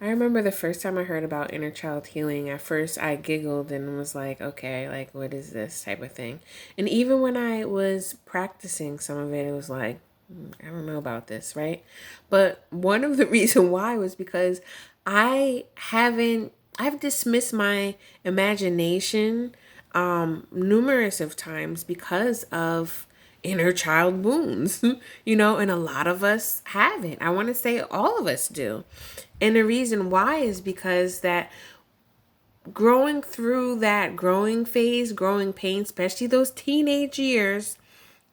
I remember the first time I heard about inner child healing, at first I giggled and was like, okay, like, what is this type of thing? And even when I was practicing some of it, it was like, I don't know about this, right? But one of the reason why was because I've dismissed my imagination numerous of times because of inner child wounds, and a lot of us have it. I want to say all of us do. And the reason why is because that growing through that growing phase, growing pain, especially those teenage years,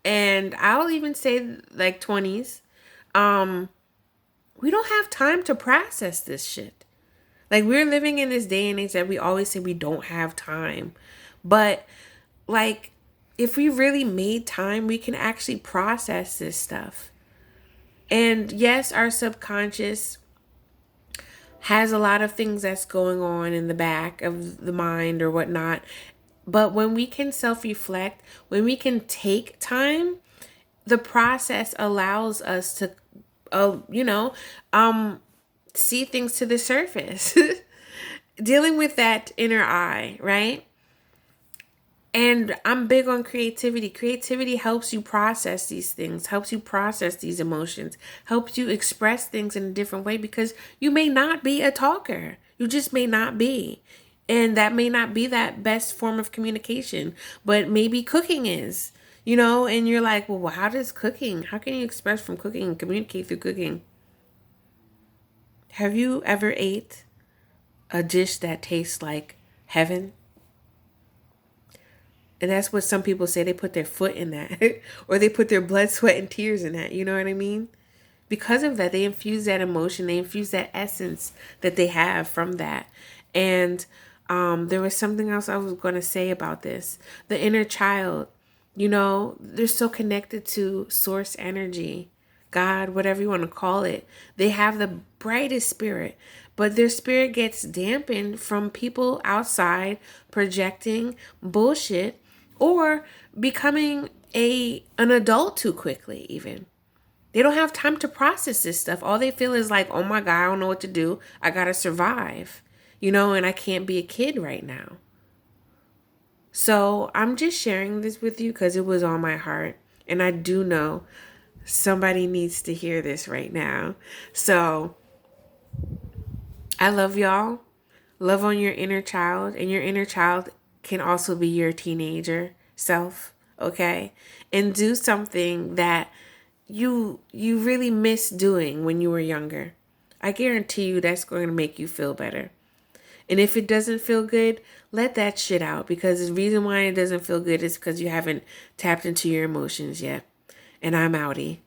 and I'll even say like 20s, um, we don't have time to process this shit. Like, we're living in this day and age that we always say we don't have time. But like, if we really made time, we can actually process this stuff. And yes, our subconscious has a lot of things that's going on in the back of the mind or whatnot. But when we can self reflect, when we can take time, the process allows us to, you know, um, see things to the surface. Dealing with that inner eye, right? And I'm big on creativity. Creativity helps you process these things, helps you process these emotions, helps you express things in a different way because you may not be a talker. You just may not be. And that may not be that best form of communication, but maybe cooking is, and you're like, well, how can you express from cooking and communicate through cooking? Have you ever ate a dish that tastes like heaven? And that's what some people say, they put their foot in that or they put their blood, sweat, and tears in that. You know what I mean? Because of that, they infuse that emotion, they infuse that essence that they have from that. And there was something else I was going to say about this. The inner child, they're so connected to source energy, God, whatever you want to call it. They have the brightest spirit, but their spirit gets dampened from people outside projecting bullshit or becoming an adult too quickly even. They don't have time to process this stuff. All they feel is like, oh my God, I don't know what to do. I got to survive, and I can't be a kid right now. So I'm just sharing this with you because it was on my heart. And I do know somebody needs to hear this right now. So I love y'all. Love on your inner child. And your inner child can also be your teenager self. Okay. And do something that you really miss doing when you were younger. I guarantee you that's going to make you feel better. And if it doesn't feel good, let that shit out because the reason why it doesn't feel good is because you haven't tapped into your emotions yet. And I'm outie.